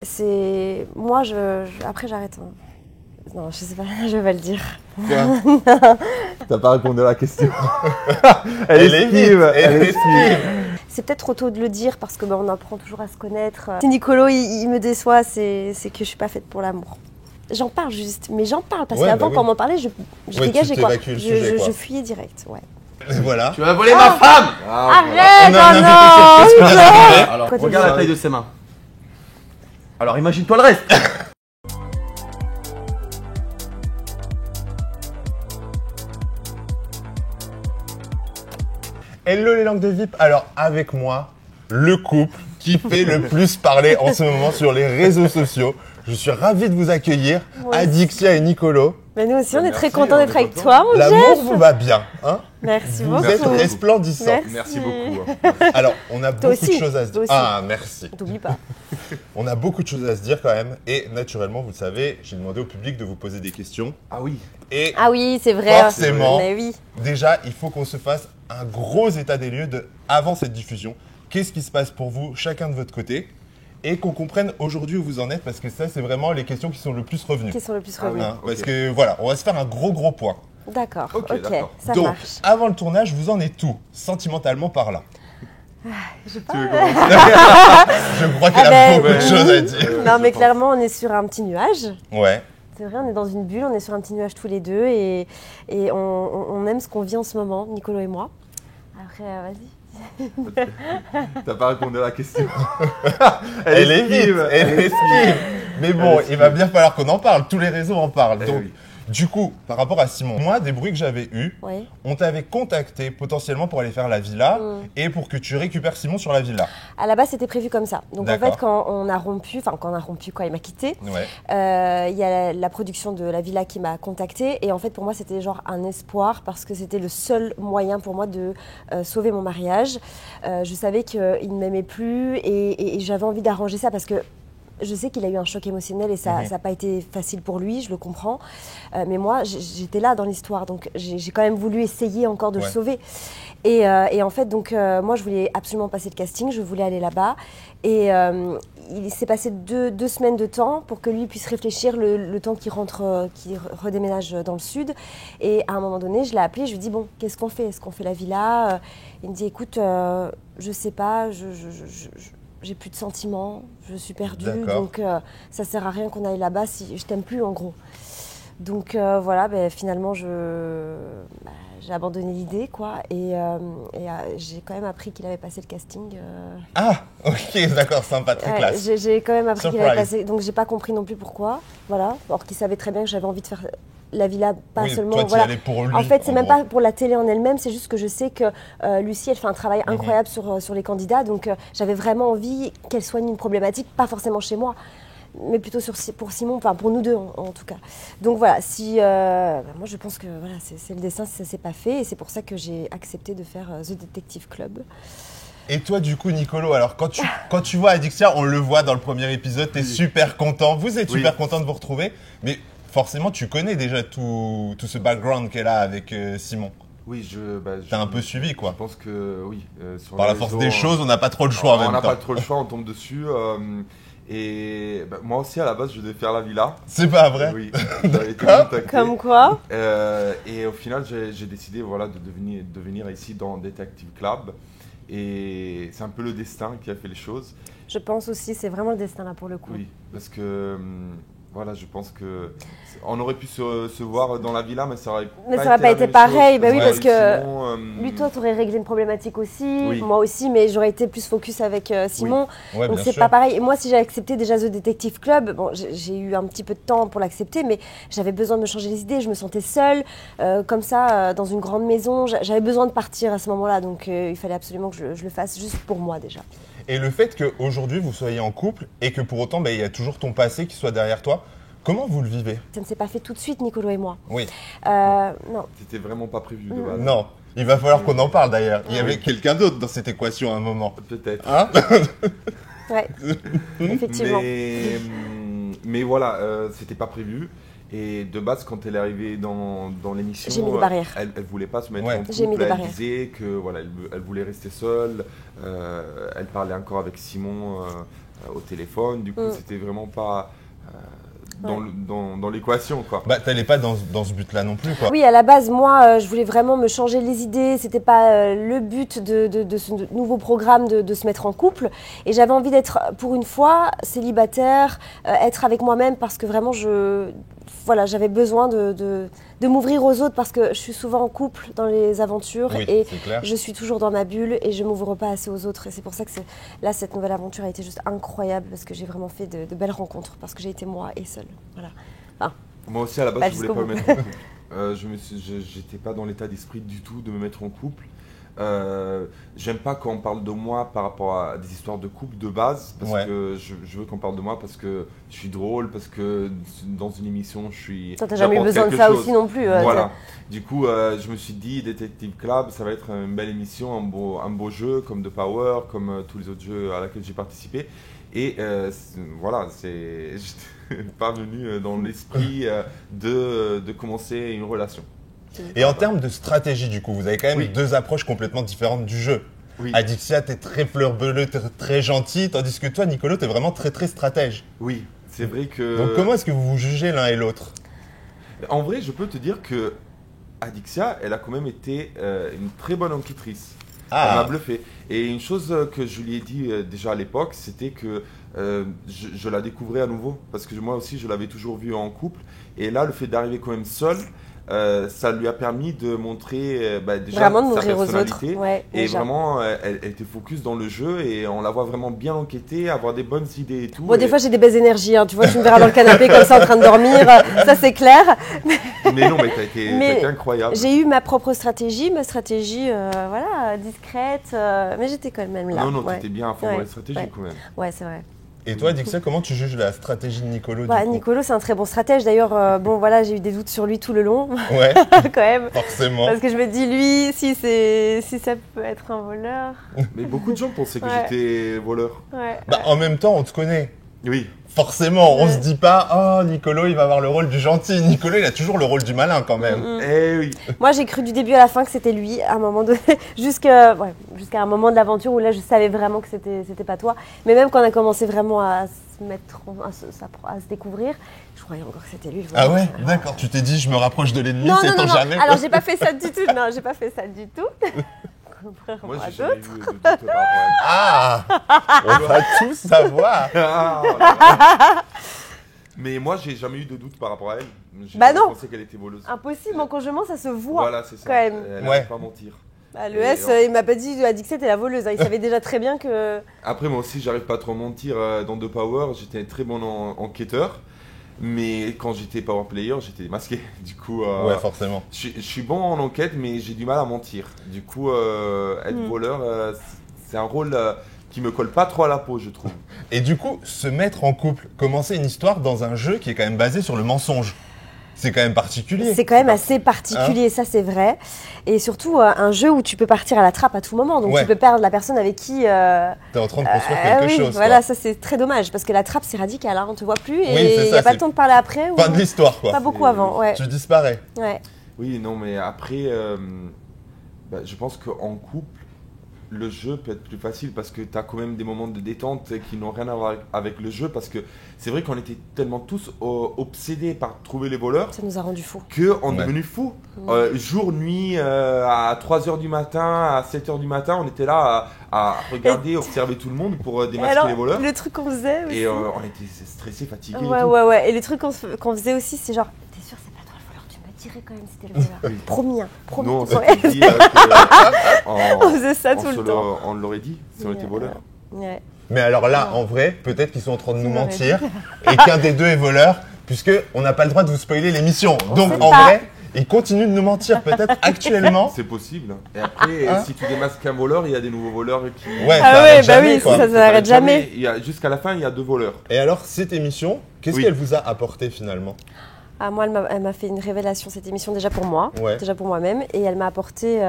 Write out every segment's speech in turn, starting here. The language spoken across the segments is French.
C'est... Moi, après, j'arrête. Hein. Non, je sais pas, je vais pas le dire. Quoi? T'as pas répondu à la question. Elle esquive. C'est peut-être trop tôt de le dire parce que on apprend toujours à se connaître. Si Nicolo, il me déçoit, c'est que je suis pas faite pour l'amour. J'en parle juste, mais j'en parle parce qu'avant, quand on m'en parlait, je dégageais quoi. Je fuyais direct, ouais. Et voilà. Tu vas voler ma femme. Arrête, on a un invité non, spécial. Alors, Quoi, regarde la taille de ses mains. Alors, imagine-toi le reste. Hello les langues de VIP. Alors avec moi, le couple qui fait le plus parler en ce moment sur les réseaux sociaux. Je suis ravi de vous accueillir, Adixia et Nicolo. Mais nous aussi, on est Merci, très contents on d'être est avec contents. toi, mon L'amour Jeff. vous va bien, hein? Merci Vous beaucoup. êtes resplendissants. Merci. Merci beaucoup. Alors, on a beaucoup aussi, de choses à se dire. toi aussi. Ah, merci. T'oublies pas. On a beaucoup de choses à se dire quand même. Et naturellement, vous le savez, j'ai demandé au public de vous poser des questions. Ah oui. Et Ah oui, c'est vrai. forcément, Mais oui. déjà, il faut qu'on se fasse un gros état des lieux avant cette diffusion. Qu'est-ce qui se passe pour vous, chacun de votre côté? Et qu'on comprenne aujourd'hui où vous en êtes, parce que ça, c'est vraiment les questions qui sont le plus revenues. Qui sont le plus revenus. Hein, Ok. Parce que voilà, on va se faire un gros point. D'accord, Ok, ok, d'accord. ça Donc, marche. avant le tournage, vous en êtes tout, sentimentalement parlant. J'ai pas... Tu veux commencer? Je crois qu'elle Ah a ben, beaucoup de choses à dire. Non, mais je pense. clairement, on est sur un petit nuage. Ouais. C'est vrai, on est dans une bulle, on est sur un petit nuage tous les deux et on aime ce qu'on vit en ce moment, Nicolo et moi. Après, vas-y. T'as pas répondu à la question. Elle est vite, elle esquive. Mais bon, Elle il va esquive. bien falloir qu'on en parle. Tous les réseaux en parlent. Eh Donc, oui. du coup, par rapport à Simon, moi, des bruits que j'avais eus, Oui. on t'avait contacté potentiellement pour aller faire la villa et pour que tu récupères Simon sur la villa. À la base, c'était prévu comme ça. Donc en D'accord. fait, quand il m'a quitté, Ouais. il y a la production de la villa qui m'a contactée et en fait pour moi c'était genre un espoir parce que c'était le seul moyen pour moi de sauver mon mariage. Je savais qu'il ne m'aimait plus et j'avais envie d'arranger ça parce que je sais qu'il a eu un choc émotionnel et ça n'a pas été facile pour lui, je le comprends. Mais moi, j'étais là dans l'histoire, donc j'ai quand même voulu essayer encore de le sauver. Et en fait, donc, moi, je voulais absolument passer le casting, je voulais aller là-bas. Et il s'est passé deux semaines de temps pour que lui puisse réfléchir le temps qu'il rentre, qu'il redéménage dans le sud. Et à un moment donné, je l'ai appelé, je lui ai dit, bon, qu'est-ce qu'on fait? Est-ce qu'on fait la villa? Il me dit, écoute, je sais pas, j'ai plus de sentiments, je suis perdue, donc ça sert à rien qu'on aille là-bas si je t'aime plus en gros. Donc voilà, finalement j'ai abandonné l'idée quoi et j'ai quand même appris qu'il avait passé le casting. Ah, ok, d'accord, sympa, très classe. J'ai quand même appris qu'il avait Surprise. passé, donc j'ai pas compris non plus pourquoi, voilà, alors qu'il savait très bien que j'avais envie de faire la villa, pas Oui, seulement. toi, tu y Voilà. allais pour lui. En fait, c'est en même gros. pas pour la télé en elle-même, c'est juste que je sais que Lucie, elle fait un travail incroyable sur les candidats, donc j'avais vraiment envie qu'elle soigne une problématique, pas forcément chez moi, mais plutôt pour Simon, enfin pour nous deux en tout cas. Donc voilà, moi je pense que voilà, c'est le destin si ça s'est pas fait, et c'est pour ça que j'ai accepté de faire The Detective Club. Et toi, du coup, Nicolo, alors quand tu vois Adixia, on le voit dans le premier épisode, t'es super content, vous êtes super content de vous retrouver, mais forcément, tu connais déjà tout ce background qu'elle a avec Simon. Oui, T'as un peu suivi, quoi. Je pense que oui. Sur Par les la force réseaux, des choses, on n'a pas trop le choix en même on n'a temps. pas trop le choix, on tombe dessus. Et moi aussi, à la base, je devais faire la villa. C'est pas vrai? Oui, j'avais été contacté. Comme quoi? Et au final, j'ai décidé voilà, de venir ici dans Detective Club. Et c'est un peu le destin qui a fait les choses. Je pense aussi, c'est vraiment le destin là pour le coup. Oui, parce que voilà, je pense que on aurait pu se voir dans la villa, mais ça aurait pas été pareil. Bah oui, parce que Simon, lui, toi, tu aurais réglé une problématique aussi, Oui. moi aussi, mais j'aurais été plus focus avec Simon. Ouais, Donc bien c'est sûr. pas pareil. Et moi, si j'ai accepté déjà The Detective Club, bon, j'ai eu un petit peu de temps pour l'accepter, mais j'avais besoin de me changer les idées. Je me sentais seule, comme ça, dans une grande maison. J'avais besoin de partir à ce moment-là, donc il fallait absolument que je le fasse juste pour moi déjà. Et le fait qu'aujourd'hui, vous soyez en couple et que pour autant, il y a toujours ton passé qui soit derrière toi, comment vous le vivez? Ça ne s'est pas fait tout de suite, Nicolo et moi. Oui. Non. C'était vraiment pas prévu de base. Non. Il va falloir qu'on en parle d'ailleurs. Il y avait quelqu'un d'autre dans cette équation à un moment. Peut-être. Hein? Ouais. Effectivement. Mais voilà, c'était pas prévu. Et de base, quand elle est arrivée dans l'émission, J'ai mis des barrières. Elle voulait pas se mettre Ouais. en couple. J'ai mis des Elle barrières. disait que voilà, elle voulait rester seule. Elle parlait encore avec Simon au téléphone. Du coup, c'était vraiment pas dans l'équation, quoi. Bah, t'allais pas dans ce but-là non plus, quoi. Oui, à la base, moi, je voulais vraiment me changer les idées. C'était pas le but de ce nouveau programme de se mettre en couple. Et j'avais envie d'être, pour une fois, célibataire, être avec moi-même parce que vraiment, j'avais besoin de m'ouvrir aux autres parce que je suis souvent en couple dans les aventures Oui, et c'est clair. je suis toujours dans ma bulle et je m'ouvre pas assez aux autres. Et c'est pour ça que là, cette nouvelle aventure a été juste incroyable parce que j'ai vraiment fait de belles rencontres parce que j'ai été moi et seule. Voilà. Enfin, Moi aussi, à la pas base, je voulais jusqu'au pas me bout. mettre en couple. J'étais pas dans l'état d'esprit du tout de me mettre en couple. J'aime pas quand on parle de moi par rapport à des histoires de couple de base, parce que je veux qu'on parle de moi parce que je suis drôle, parce que dans une émission je suis. Toi, t'as jamais eu j'apporte besoin de quelque ça chose. aussi non plus. Voilà. Du coup, je me suis dit, Detective Club, ça va être une belle émission, un beau jeu, comme The Power, comme tous les autres jeux à laquelle j'ai participé. Et voilà, j'étais pas venu dans l'esprit de commencer une relation. Et en termes de stratégie, du coup, vous avez quand même Oui. deux approches complètement différentes du jeu. Oui. Adixia, t'es très fleur bleue, t'es très gentil, tandis que toi, Nicolo, t'es vraiment très très stratège. Oui, c'est vrai que. Donc comment est-ce que vous vous jugez l'un et l'autre? En vrai, je peux te dire que Adixia, elle a quand même été une très bonne enquêtrice. Elle m'a bluffé. Et une chose que je lui ai dit déjà à l'époque, c'était que je la découvrais à nouveau. Parce que moi aussi, je l'avais toujours vue en couple. Et là, le fait d'arriver quand même seule, ça lui a permis de montrer déjà Vraiment de sa m'ouvrir aux personnalité. autres. Ouais, Et déjà. vraiment, elle était focus dans le jeu et on la voit vraiment bien enquêter, avoir des bonnes idées et tout. Bon, des Et- fois, j'ai des belles énergies. Hein. Tu vois, tu me verras dans le canapé comme ça en train de dormir. Ça, c'est clair. Mais non, mais t'as été incroyable. J'ai eu ma propre stratégie, voilà, discrète. Mais j'étais quand même là. Non, non, ouais. t'étais bien à fond dans Ouais, les stratégies ouais. quand même. Ouais, c'est vrai. Et toi, Adixia, comment tu juges la stratégie de Nicolo, du coup? Nicolo, c'est un très bon stratège. D'ailleurs, bon, voilà, j'ai eu des doutes sur lui tout le long, Ouais, quand même. forcément. Parce que je me dis, lui, si ça peut être un voleur. Mais beaucoup de gens pensaient que Ouais. j'étais voleur. Ouais. Bah, en même temps, on te connaît. Oui. Forcément, on Ouais. se dit pas, oh, Nicolo, il va avoir le rôle du gentil. Nicolo, il a toujours le rôle du malin quand même. Eh oui. Moi, j'ai cru du début à la fin que c'était lui, à un moment donné, jusqu'à un moment de l'aventure où là, je savais vraiment que c'était pas toi. Mais même quand on a commencé vraiment à se mettre, à se découvrir, je croyais encore que c'était lui. Ah ouais, d'accord. Tu t'es dit, je me rapproche de l'ennemi, Non, non, sait-on non, non. jamais. Alors, j'ai pas fait ça du tout. Non, j'ai pas fait ça du tout. Contrairement Moi, à j'ai jamais d'autres. eu de doute par rapport à elle. Ah, on va tout savoir. Ah, oh là là. Mais moi, j'ai jamais eu de doute par rapport à elle. J'ai Bah jamais non. pensé qu'elle était voleuse. Impossible, en conjument, ça se voit. Voilà, c'est ça. quand même. Elle Ouais. n'arrive pas à mentir. Bah, le Et S, alors il m'a pas dit Adixia, t'es la voleuse. Hein. Il savait déjà très bien que. Après, moi aussi, j'arrive pas trop à mentir. Dans The Power, j'étais un très bon enquêteur. Mais quand j'étais Power Player, j'étais masqué. Du coup, Ouais, forcément. je suis bon en enquête, mais j'ai du mal à mentir. Du coup, être voleur, c'est un rôle qui me colle pas trop à la peau, je trouve. Et du coup, se mettre en couple, commencer une histoire dans un jeu qui est quand même basé sur le mensonge. C'est quand même particulier. C'est quand même assez particulier, ça c'est vrai. Et surtout, un jeu où tu peux partir à la trappe à tout moment. Donc Ouais. tu peux perdre la personne avec qui. T'es en train de construire quelque oui, chose. voilà, Quoi. ça c'est très dommage parce que la trappe c'est radical, hein, on te voit plus et Oui, c'est il ça, n'y a pas c'est le temps de parler après. Ou... Pas de l'histoire, quoi. Pas beaucoup avant, ouais. Tu disparais. Ouais. Oui, non, mais après, je pense qu'en couple, le jeu peut être plus facile parce que tu as quand même des moments de détente qui n'ont rien à voir avec le jeu. Parce que c'est vrai qu'on était tellement tous obsédés par trouver les voleurs Ça nous a rendu fous. qu'on est Ouais. devenu fous. Jour, nuit, à 3h du matin, à 7h du matin, on était là à regarder, observer tout le monde pour Et démasquer alors, les voleurs. le truc qu'on faisait aussi. Et on était stressés, fatigués. et Ouais, tout. ouais, ouais. Et le truc qu'on faisait aussi, c'est genre, t'es sûr, c'est pas toi le voleur, tu me dirais quand même si t'es le voleur. Oui. Promis, hein, promis. Nous, on Ouais. s'était dit On faisait ça tout le temps. on l'aurait dit si on était voleurs. Ouais. Mais alors là, en vrai, peut-être qu'ils sont en train de nous m'aurais mentir et qu'un des deux est voleur, puisque on n'a pas le droit de vous spoiler l'émission. Donc sait en pas. vrai, ils continuent de nous mentir. Peut-être actuellement. C'est possible. Et après, Hein si tu démasques un voleur, il y a des nouveaux voleurs qui. Ouais, Ah ça ouais, arrête bah jamais, oui, quoi. ça n'arrête jamais. Jusqu'à la fin, il y a 2 voleurs. Et alors, cette émission, qu'est-ce Oui. qu'elle vous a apporté finalement? Ah, moi, elle m'a fait une révélation, cette émission, déjà pour moi, Ouais. déjà pour moi-même. Et elle m'a apporté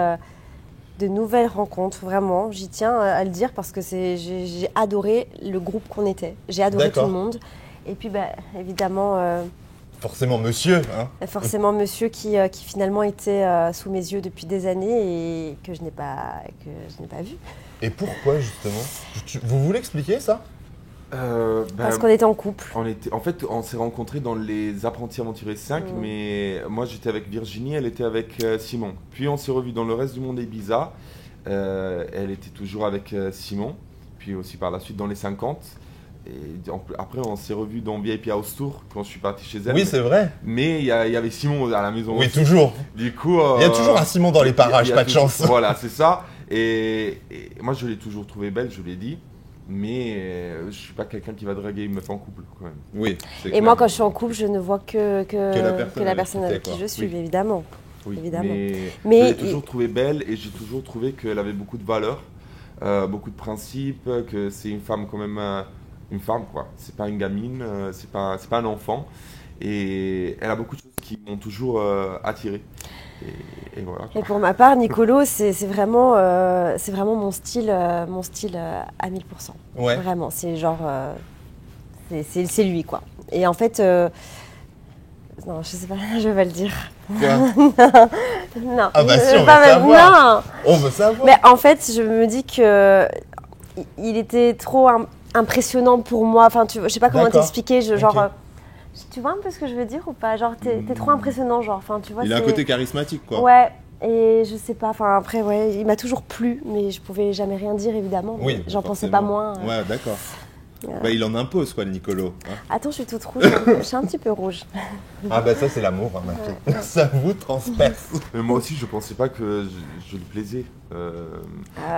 de nouvelles rencontres, vraiment. J'y tiens à le dire parce que j'ai adoré le groupe qu'on était. J'ai adoré tout D'accord. le monde. Et puis, bah, évidemment, Forcément, monsieur. Hein. forcément, monsieur qui finalement était sous mes yeux depuis des années et que je n'ai pas vu. Et pourquoi justement? Vous voulez expliquer ça? Parce qu'on était en couple. En fait, on s'est rencontrés dans les Apprentis Aventuriers 5, mais moi j'étais avec Virginie, elle était avec Simon. Puis on s'est revus dans le reste du monde Ibiza. Elle était toujours avec Simon, puis aussi par la suite dans les 50. Et après, on s'est revus dans VIP House Tour quand je suis parti chez elle. Oui, c'est vrai. Mais il y avait Simon à la maison. Oui, aussi. toujours. Du coup, il y a toujours un Simon dans les parages, pas de chance. Voilà, c'est ça. Et moi, je l'ai toujours trouvée belle, je l'ai dit. Mais je suis pas quelqu'un qui va draguer une meuf en couple quand même. Oui. Et clair. Moi, quand je suis en couple, je ne vois que la personne avec qui je suis, oui. évidemment. Oui. Évidemment. Mais je l'ai toujours trouvée belle et j'ai toujours trouvé qu'elle avait beaucoup de valeurs, beaucoup de principes, que c'est une femme quand même, une femme quoi. C'est pas une gamine, c'est pas un enfant. Et elle a beaucoup de choses qui m'ont toujours attiré. Et voilà. Et pour ma part, Nicolo, c'est vraiment mon style à 1000%. Ouais. Vraiment, c'est genre, c'est lui quoi. Et en fait, non, je sais pas, je vais pas le dire. Quoi? Non. Ah bah si, on veut savoir. Non. On veut savoir. Mais en fait, je me dis que il était trop impressionnant pour moi. Enfin, je sais pas comment t'expliquer, genre. Okay. Tu vois un peu ce que je veux dire ou pas? Genre, t'es trop impressionnant, genre. Enfin, tu vois. Il a un côté charismatique, quoi. Ouais. Et je sais pas. Enfin, après, ouais, il m'a toujours plu, mais je pouvais jamais rien dire, évidemment. Oui. J'en pensais pas moins. Ouais, d'accord. Bah, il en impose, quoi, le Nicolo. Hein. Attends, je suis toute rouge. Je suis un petit peu rouge. Ah bah ça, c'est l'amour, hein, ma fille. Ça vous transperce. Mais moi aussi, je pensais pas que je lui plaisais.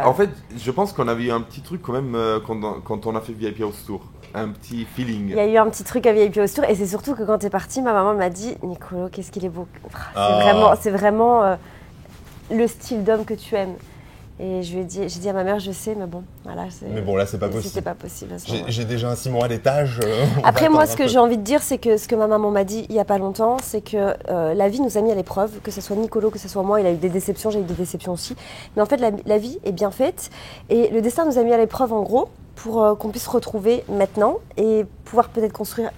En fait, je pense qu'on avait eu un petit truc quand même quand on a fait VIP House Tour. Un petit feeling. Il y a eu un petit truc à VIP House Tour. Et c'est surtout que quand t'es parti, ma maman m'a dit « Nicolo, qu'est-ce qu'il est beau. » C'est vraiment le style d'homme que tu aimes. Et j'ai dit à ma mère, je sais, mais bon, voilà. Mais bon, là, c'est pas possible. C'était pas possible. J'ai déjà un Simon à l'étage. Après, moi, ce que j'ai envie de dire, c'est que ce que ma maman m'a dit il y a pas longtemps, c'est que la vie nous a mis à l'épreuve, que ce soit Nicolo, que ce soit moi, il a eu des déceptions, j'ai eu des déceptions aussi. Mais en fait, la vie est bien faite. Et le destin nous a mis à l'épreuve, en gros, pour qu'on puisse se retrouver maintenant et pouvoir peut-être construire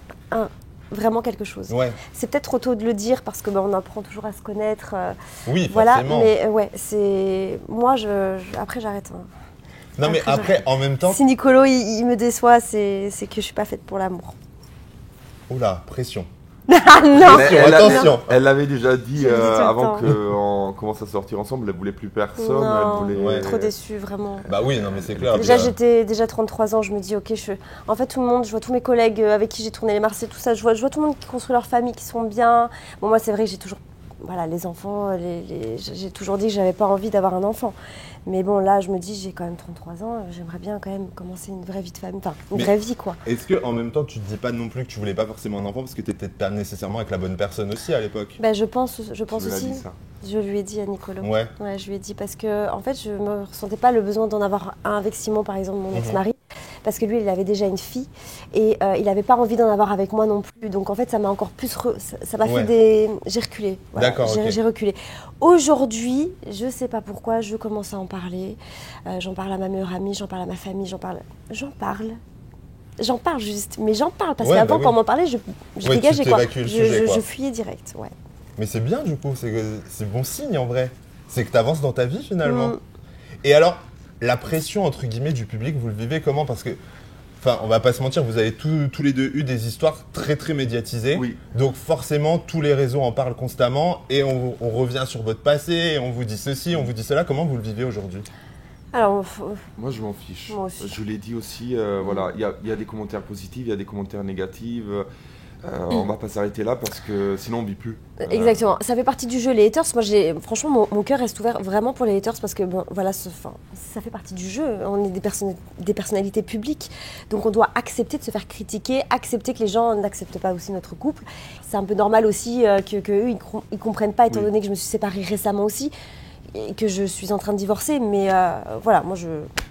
vraiment quelque chose. Ouais. C'est peut-être trop tôt de le dire parce que on apprend toujours à se connaître. Oui, voilà, forcément. Mais ouais, c'est moi après j'arrête. Hein. Non mais après en même temps. Si Nicolo il me déçoit, c'est que je suis pas faite pour l'amour. Oula, pression. Ah non. Attention. Elle l'avait déjà dit avant qu'on commence à sortir ensemble, elle voulait plus personne. Non, elle voulait... trop déçue, vraiment. Bah oui, non mais c'est clair. Déjà j'étais 33 ans, je me dis ok, en fait tout le monde, je vois tous mes collègues avec qui j'ai tourné les Marseillais, tout ça, je vois tout le monde qui construit leur famille, qui sont bien. Bon moi c'est vrai que j'ai toujours, voilà, les enfants, j'ai toujours dit que j'avais pas envie d'avoir un enfant. Mais bon, là, je me dis, j'ai quand même 33 ans, j'aimerais bien quand même commencer une vraie vie de famille, enfin, une vraie vie, quoi. Est-ce qu'en même temps, tu te dis pas non plus que tu voulais pas forcément un enfant parce que tu étais peut-être pas nécessairement avec la bonne personne aussi à l'époque? Bah, je pense aussi. Ça. Je lui ai dit à Nicolo. Ouais. Ouais, je lui ai dit parce que, en fait, je me ressentais pas le besoin d'en avoir un avec Simon, par exemple, mon ex-mari. Parce que lui, il avait déjà une fille et il n'avait pas envie d'en avoir avec moi non plus. Donc en fait, ça m'a encore plus... ça m'a fait des... J'ai reculé. Voilà. D'accord, j'ai reculé. Aujourd'hui, je ne sais pas pourquoi, je commence à en parler. J'en parle à ma meilleure amie, j'en parle à ma famille, j'en parle juste, mais j'en parle. Parce qu'avant, quand on m'en parlait, je dégageais quoi. Je fuyais direct, ouais. Mais c'est bien du coup, c'est bon signe en vrai. C'est que tu avances dans ta vie finalement. Et alors, la pression entre guillemets du public, vous le vivez comment? Parce que, enfin, on va pas se mentir, vous avez tous les deux eu des histoires très très médiatisées. Oui. Donc forcément, tous les réseaux en parlent constamment et on revient sur votre passé et on vous dit ceci, on vous dit cela. Comment vous le vivez aujourd'hui? Alors, moi je m'en fiche. Moi aussi. Je l'ai dit aussi, voilà, il y a des commentaires positifs, il y a des commentaires négatifs. On va pas s'arrêter là parce que sinon on vit plus. Exactement, ça fait partie du jeu. Les haters, moi franchement mon cœur reste ouvert vraiment pour les haters parce que bon, voilà, ça fait partie du jeu. On est des personnalités publiques, donc on doit accepter de se faire critiquer, accepter que les gens n'acceptent pas aussi notre couple. C'est un peu normal aussi que eux ils comprennent pas étant donné que je me suis séparée récemment aussi et que je suis en train de divorcer. Mais voilà,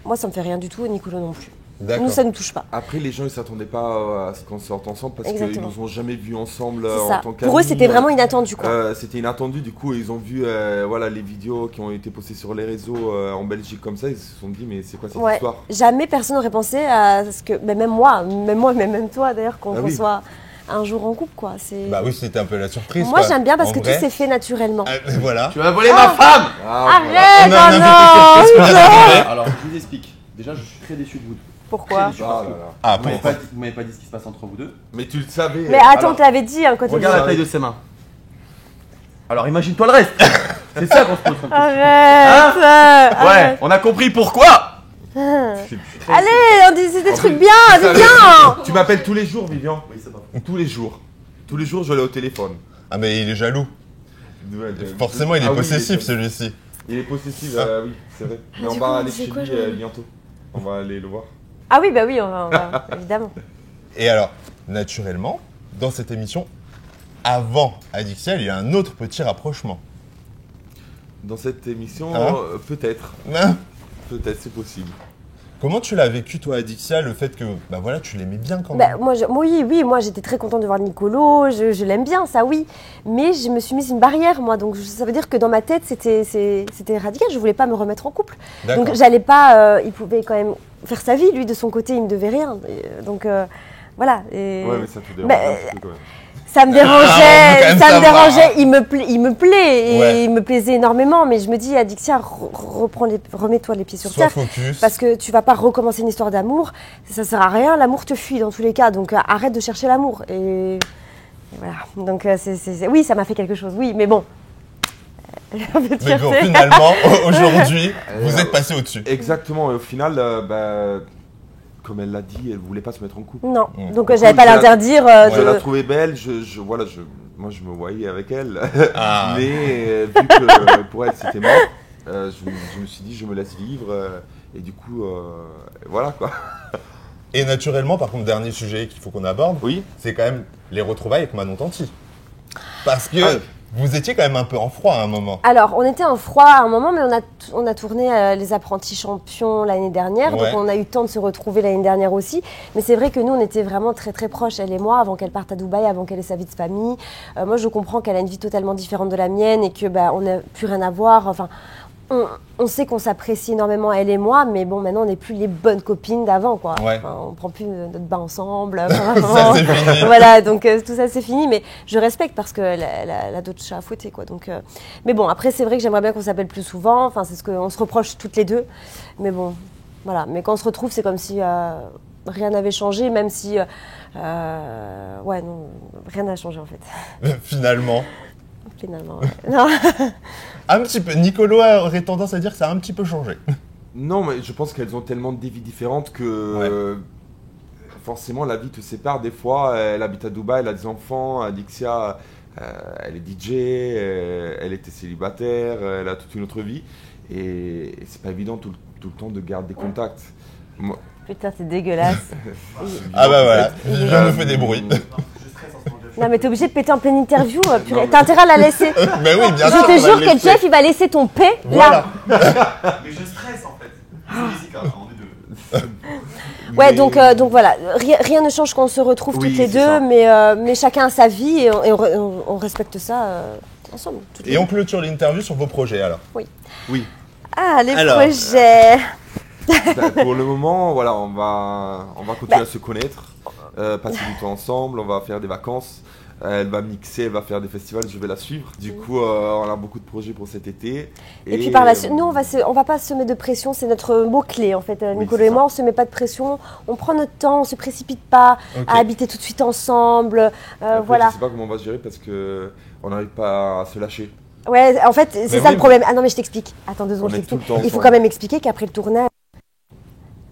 moi ça me fait rien du tout et Nicolo non plus. Nous, ça ne nous touche pas. Après, les gens ne s'attendaient pas à ce qu'on sorte ensemble parce qu'ils nous ont jamais vus ensemble en tant qu'amis. Pour eux, c'était vraiment inattendu, quoi. C'était inattendu, du coup, ils ont vu voilà, les vidéos qui ont été postées sur les réseaux en Belgique comme ça. Ils se sont dit, mais c'est quoi cette histoire? Jamais personne n'aurait pensé à ce que, même moi, même toi d'ailleurs, qu'on soit un jour en couple, quoi. Bah oui, c'était un peu la surprise. Moi, j'aime bien parce que tout s'est fait naturellement. Voilà. Tu m'as volé ma femme! Arrête! Non! Alors, je vous explique. Déjà, je suis très déçu de vous. Pourquoi? Ah, Vous m'avez pas dit ce qui se passe entre vous deux. Mais tu le savais. Mais attends, tu l'avais dit quand tu Regarde la taille de ses mains. Alors imagine-toi le reste. C'est ça qu'on se pose comme question. Arrête, Ouais, on a compris pourquoi. Allez, on dit c'est des trucs bien, c'est bien. Tu m'appelles tous les jours, Vivian. Oui, c'est pas faux. Tous les jours. Tous les jours, je l'ai au téléphone. Ah, mais il est jaloux. Forcément, il est possessif, celui-ci. Il est possessif, oui, c'est vrai. Mais on du va coup, aller c'est chez quoi, lui je- bientôt. On va aller le voir. Ah oui, bah oui, on va évidemment. Et alors, naturellement, dans cette émission, avant Adixia, il y a un autre petit rapprochement. Dans cette émission, Hein peut-être. Hein? Peut-être, c'est possible. Comment tu l'as vécu, toi, Adixia, le fait que, bah voilà, tu l'aimais bien quand Bah, même? oui, moi j'étais très contente de voir Nicolo, je l'aime bien, ça oui. Mais je me suis mise une barrière, moi, donc ça veut dire que dans ma tête c'était radical, je voulais pas me remettre en couple. D'accord. Donc j'allais pas, il pouvait quand même faire sa vie, lui de son côté, il me devait rien. Donc voilà. Et... Ouais, mais ça te dérange Bah, un petit peu quand même. Ça me Ah, on peut quand dérangeait, même ça me savoir, dérangeait, il me plaît, et Ouais. il me plaisait énormément, mais je me dis, Adixia, remets-toi les pieds sur Sois terre. focus. Parce que tu vas pas recommencer une histoire d'amour, ça sert à rien, l'amour te fuit dans tous les cas, donc arrête de chercher l'amour. Et voilà, donc oui, ça m'a fait quelque chose, oui, mais bon. J'ai un peu de Mais bon, fierté. finalement, aujourd'hui, vous êtes passé au-dessus. Exactement, et au final, comme elle l'a dit, elle voulait pas se mettre en couple. Non, Mm. donc Du j'avais coup, pas je la- l'interdire. Je la trouvais belle, moi je me voyais avec elle. Ah. Mais vu que pour elle c'était mort, je me suis dit je me laisse vivre. Et du coup, voilà quoi. Et naturellement, par contre, dernier sujet qu'il faut qu'on aborde, Oui. c'est quand même les retrouvailles avec Manon Tanti. Parce que Ah. vous étiez quand même un peu en froid à un moment. Alors, on était en froid à un moment, mais on a tourné Les Apprentis Champions l'année dernière, Ouais. donc on a eu le temps de se retrouver l'année dernière aussi. Mais c'est vrai que nous, on était vraiment très très proches, elle et moi, avant qu'elle parte à Dubaï, avant qu'elle ait sa vie de famille. Moi, je comprends qu'elle a une vie totalement différente de la mienne et que on n'a plus rien à voir. Enfin, on sait qu'on s'apprécie énormément, elle et moi, mais bon, maintenant, on n'est plus les bonnes copines d'avant, quoi. Ouais. Enfin, on prend plus notre bain ensemble. Ça, c'est fini. Voilà, donc tout ça c'est fini, mais je respecte parce qu'elle a d'autres chats à fouetter, quoi. Donc, mais bon, après c'est vrai que j'aimerais bien qu'on s'appelle plus souvent, enfin c'est ce qu'on se reproche toutes les deux, mais bon, voilà. Mais quand on se retrouve, c'est comme si rien n'avait changé, même si, ouais, non, rien n'a changé en fait, Finalement. finalement. Ouais. Non. Un petit peu. Nicolo aurait tendance à dire que ça a un petit peu changé. Non, mais je pense qu'elles ont tellement de vies différentes que forcément la vie te sépare. Des fois, elle habite à Dubaï, elle a des enfants. Adixia, elle est DJ, elle était célibataire, elle a toute une autre vie. Et c'est pas évident tout le temps de garder des contacts. Moi, Putain, c'est dégueulasse. Ah bah voilà, Il est- Vivien nous fait des bruits. Je stresse en ce moment. Non, mais t'es obligé de péter en pleine interview, purée. T'as intérêt à la laisser. Mais oui, bien sûr. Je on te va jure le que laisser. Jeff, il va laisser ton P Voilà. là. Mais je stresse en fait. C'est physique, hein, on est deux. Ouais, mais- donc voilà, rien ne change quand on se retrouve Oui, toutes les c'est deux, ça. mais chacun a sa vie et on respecte ça ensemble. toutes les Et deux. on clôture l'interview sur vos projets alors. Oui. Ah, les Alors. projets. Pour le moment, voilà, on va continuer à se connaître, passer du temps ensemble, on va faire des vacances. Elle va mixer, elle va faire des festivals, je vais la suivre. Du coup, on a beaucoup de projets pour cet été. Et puis par la suite, nous, on va pas se mettre de pression, c'est notre mot-clé en fait. Nicolas c'est et moi, ça. on se met pas de pression, on prend notre temps, on se précipite pas Ok. à habiter tout de suite ensemble. Après, Voilà. Je sais pas comment on va se gérer parce que on n'arrive pas à se lâcher. Ouais, en fait, c'est Mais ça oui, le problème. Ah non, mais je t'explique. Attends 2 secondes, On je est tout le t'explique. temps Il faut ensemble. quand même expliquer qu'après le tournage,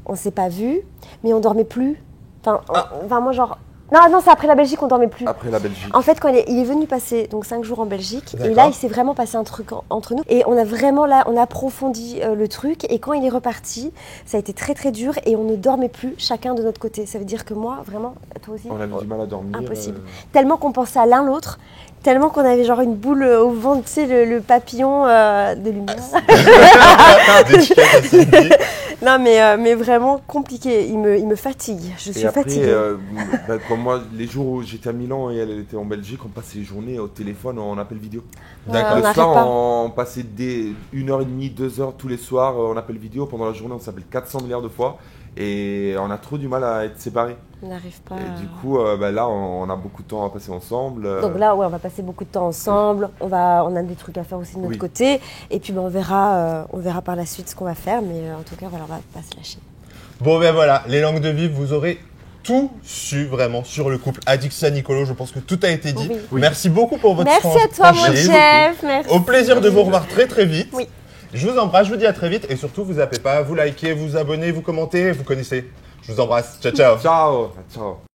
on s'est pas vu, mais on dormait plus. Enfin, enfin moi genre. Non, c'est après la Belgique, on dormait plus. Après la Belgique. En fait, quand il est venu passer donc 5 jours en Belgique, et là, D'accord. il s'est vraiment passé un truc entre nous. Et on a vraiment là, on a approfondi le truc. Et quand il est reparti, ça a été très très dur et on ne dormait plus chacun de notre côté. Ça veut dire que moi, vraiment, toi aussi, On avait du mal à dormir. impossible. Tellement qu'on pensait à l'un l'autre, tellement qu'on avait genre une boule au ventre, tu sais, le papillon de lumière. Dédicace à Cindy. Non, mais vraiment compliqué. Il me fatigue. Je suis Et après, fatiguée. comme moi, les jours où j'étais à Milan et elle était en Belgique, on passait les journées au téléphone en appel vidéo. D'accord. on Le n'arrête soir, pas. on passait 1h30, 2 heures tous les soirs en appel vidéo. Pendant la journée, on s'appelle 400 milliards de fois. Et on a trop du mal à être séparés. On n'arrive pas. Et du coup, là, on a beaucoup de temps à passer ensemble. Donc là, ouais, on va passer beaucoup de temps ensemble. On a des trucs à faire aussi de notre Oui. côté. Et puis, on verra par la suite ce qu'on va faire. Mais en tout cas, voilà, on va pas se lâcher. Bon ben voilà, les langues de vivre, vous aurez tout su vraiment sur le couple Adixia-Nicolo. Je pense que tout a été dit. Oui. Merci beaucoup pour votre Merci à toi, mon franchise. chef. Merci. Au plaisir de vous revoir très très vite. Oui. Je vous embrasse, je vous dis à très vite et surtout vous zappez pas, vous likez, vous abonnez, vous commentez, vous connaissez. Je vous embrasse. Ciao ciao. Ciao. Ciao.